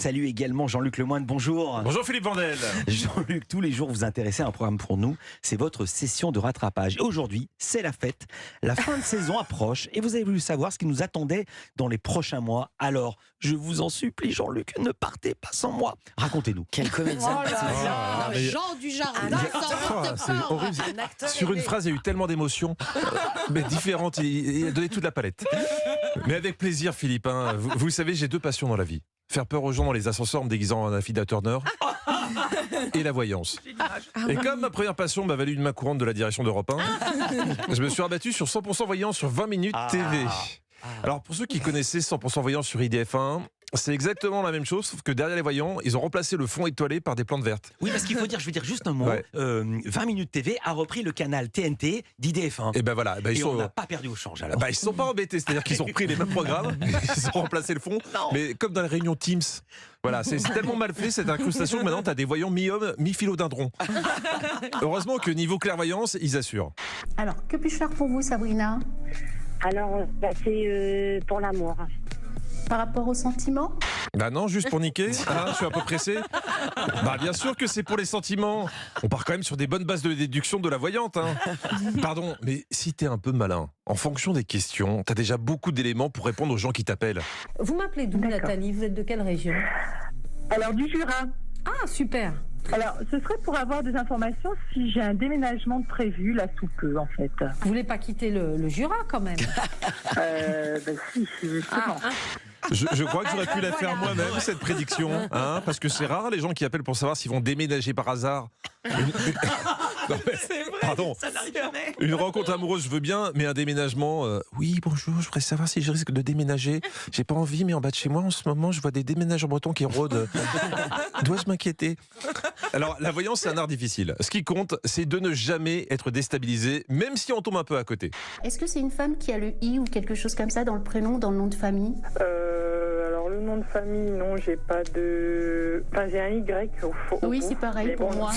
Salut également Jean-Luc Lemoine, bonjour. Bonjour Philippe Vandel. Jean-Luc, tous les jours vous intéressez à un programme pour nous, c'est votre session de rattrapage. Et aujourd'hui, c'est la fête, la fin de saison approche et vous avez voulu savoir ce qui nous attendait dans les prochains mois. Alors, je vous en supplie Jean-Luc, ne partez pas sans moi. Racontez-nous. Quel comédien. Jean Dujardin, C'est horrible. Sur une phrase, il y a eu tellement d'émotions, mais différentes. Il a donné toute la palette. Mais avec plaisir, Philippe. Hein. Vous savez, j'ai deux passions dans la vie. Faire peur aux gens dans les ascenseurs en me déguisant en Affida Turner et la voyance. Et comme ma première passion m'a valu une main courante de la direction d'Europe 1, je me suis rabattu sur 100% voyance sur 20 minutes TV. Alors pour ceux qui connaissaient 100% voyance sur IDF1, c'est exactement la même chose, sauf que derrière les voyants, ils ont remplacé le fond étoilé par des plantes vertes. Oui, parce qu'il faut dire, je vais dire juste un mot, Ouais. 20 minutes TV a repris le canal TNT d'IDF1. Et ben voilà, Et on n'a pas perdu au change alors. Ils ne sont pas embêtés, c'est-à-dire qu'ils ont repris les mêmes programmes, ils ont remplacé le fond, mais comme dans les réunions Teams. Voilà, c'est tellement mal fait cette incrustation que maintenant tu as des voyants mi-hommes, mi-philodendron. Heureusement que niveau clairvoyance, ils assurent. Alors, que puis-je faire pour vous, Sabrina? Alors, c'est pour l'amour. Par rapport aux sentiments? Bah non, juste pour niquer, hein, je suis un peu pressé. Bah bien sûr que c'est pour les sentiments. On part quand même sur des bonnes bases de déduction de la voyante. Hein. Pardon, mais si t'es un peu malin, en fonction des questions, t'as déjà beaucoup d'éléments pour répondre aux gens qui t'appellent. Vous m'appelez d'où, Nathalie? Vous êtes de quelle région? Alors, du Jura. Ah, super. Alors, ce serait pour avoir des informations si j'ai un déménagement de prévu, là, sous peu, en fait. Vous voulez pas quitter le Jura, quand même? Si, justement. Je crois que j'aurais pu la faire moi-même, cette prédiction. Hein, parce que c'est rare les gens qui appellent pour savoir s'ils vont déménager par hasard. Non, mais, C'est vrai, pardon. ça n'arrive jamais. Une rencontre amoureuse, je veux bien, mais un déménagement... oui, bonjour, je voudrais savoir si je risque de déménager. J'ai pas envie, mais en bas de chez moi, en ce moment, je vois des déménageurs bretons qui rôdent. Dois-je m'inquiéter? Alors, la voyance, c'est un art difficile. Ce qui compte, c'est de ne jamais être déstabilisé, même si on tombe un peu à côté. Est-ce que c'est une femme qui a le I ou quelque chose comme ça dans le prénom, dans le nom de famille? Alors, le nom de famille, non, j'ai pas de... Enfin, j'ai un Y au fond. Oui, c'est pareil Mais pour bon, moi.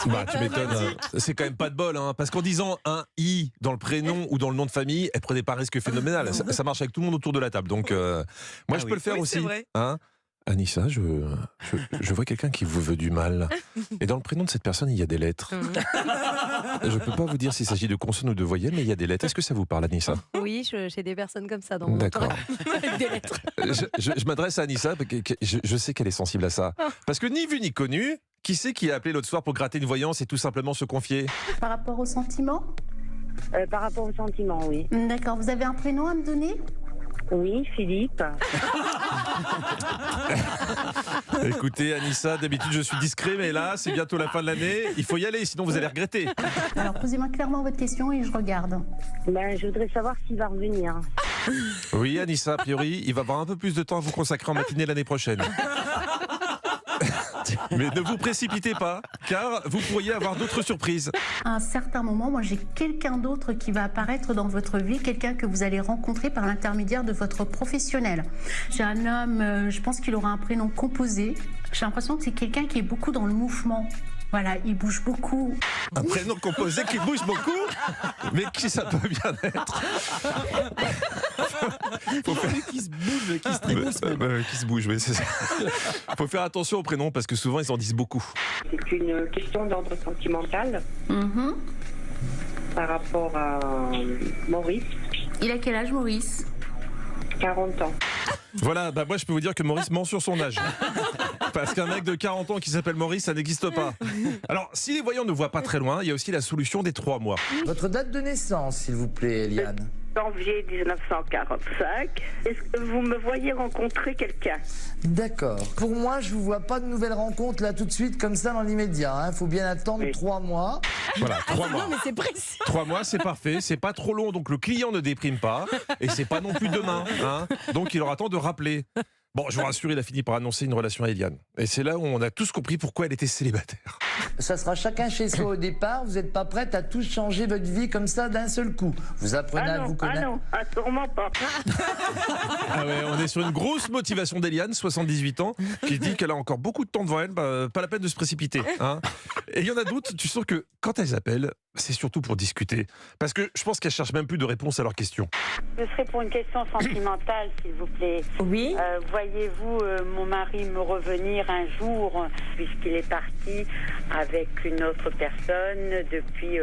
Bah, tu m'étonnes. C'est quand même pas de bol, hein, parce qu'en disant un I dans le prénom ou dans le nom de famille, elle prenait pas un risque phénoménal. Ça marche avec tout le monde autour de la table. Donc, moi, je peux le faire aussi. Hein, Anissa, je vois quelqu'un qui vous veut du mal. Et dans le prénom de cette personne, il y a des lettres. Je peux pas vous dire s'il s'agit de consonnes ou de voyelles, mais il y a des lettres. Est-ce que ça vous parle, Anissa? Oui, j'ai des personnes comme ça dans mon D'accord. entourage. Des lettres. Je m'adresse à Anissa, parce que je sais qu'elle est sensible à ça. Parce que ni vu ni connu, qui c'est qui a appelé l'autre soir pour gratter une voyance et tout simplement se confier? Par rapport aux sentiments? Par rapport aux sentiments, oui. D'accord, vous avez un prénom à me donner? Oui, Philippe. Écoutez, Anissa, d'habitude je suis discret, mais là, c'est bientôt la fin de l'année. Il faut y aller, sinon vous allez regretter. Alors, posez-moi clairement votre question et je regarde. Je voudrais savoir s'il va revenir. Oui, Anissa, a priori, il va avoir un peu plus de temps à vous consacrer en matinée l'année prochaine. Mais ne vous précipitez pas, car vous pourriez avoir d'autres surprises. À un certain moment, moi, j'ai quelqu'un d'autre qui va apparaître dans votre vie, quelqu'un que vous allez rencontrer par l'intermédiaire de votre professionnel. J'ai un homme, je pense qu'il aura un prénom composé. J'ai l'impression que c'est quelqu'un qui est beaucoup dans le mouvement. Voilà, il bouge beaucoup. Un prénom composé qui bouge beaucoup, mais qui ça peut bien être? Qui se bouge, qui se trémousse. Qui se bouge, oui, c'est ça. Faut faire attention aux prénoms parce que souvent ils en disent beaucoup. C'est une question d'ordre sentimental Mhm. par rapport à Maurice, Il a quel âge, Maurice? 40 ans. Voilà, bah moi je peux vous dire que Maurice ment sur son âge. Parce qu'un mec de 40 ans qui s'appelle Maurice, ça n'existe pas. Alors, si les voyants ne voient pas très loin, il y a aussi la solution des 3 mois. Votre date de naissance, s'il vous plaît, Eliane. Janvier 1945. Est-ce que vous me voyez rencontrer quelqu'un? D'accord. Pour moi, je vous vois pas de nouvelles rencontres là tout de suite comme ça dans l'immédiat. Faut bien attendre Oui. 3 mois. Voilà, 3 mois. Non, mais c'est précis. 3 mois, c'est parfait, c'est pas trop long, donc le client ne déprime pas, et c'est pas non plus demain, hein, donc il aura temps de rappeler. Bon, je vous rassure, il a fini par annoncer une relation à Eliane. Et c'est là où on a tous compris pourquoi elle était célibataire. Ça sera chacun chez soi au départ. Vous n'êtes pas prête à tous changer votre vie comme ça d'un seul coup. Vous apprenez à vous connaître. non, sûrement pas. Ah ouais, on est sur une grosse motivation d'Eliane, 78 ans, qui dit qu'elle a encore beaucoup de temps devant elle, bah, pas la peine de se précipiter. Hein. Et il y en a d'autres, tu sens que quand elles appellent, c'est surtout pour discuter. Parce que je pense qu'elles cherchent même plus de réponse à leurs questions. Ce serait pour une question sentimentale, s'il vous plaît. Oui. Voyez-vous mon mari me revenir un jour, puisqu'il est parti avec une autre personne depuis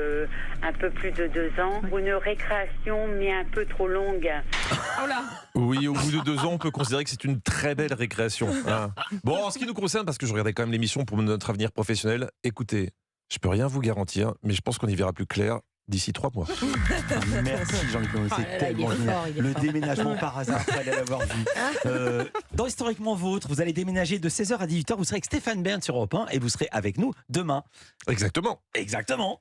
un peu plus de 2 ans, pour une récréation, mais un peu trop longue. Oh là. Oui, au bout de 2 ans, on peut considérer que c'est une très belle récréation. Hein. Bon, en ce qui nous concerne, parce que je regardais quand même l'émission pour notre avenir professionnel, écoutez, je peux rien vous garantir, mais je pense qu'on y verra plus clair d'ici 3 mois. Merci Jean-Luc Mélenchon, c'est tellement génial. Le déménagement par hasard, il fallait l'avoir vu. Dans Historiquement Vôtre, vous allez déménager de 16h à 18h, vous serez avec Stéphane Bern sur Europe 1 et vous serez avec nous demain. Exactement. Exactement.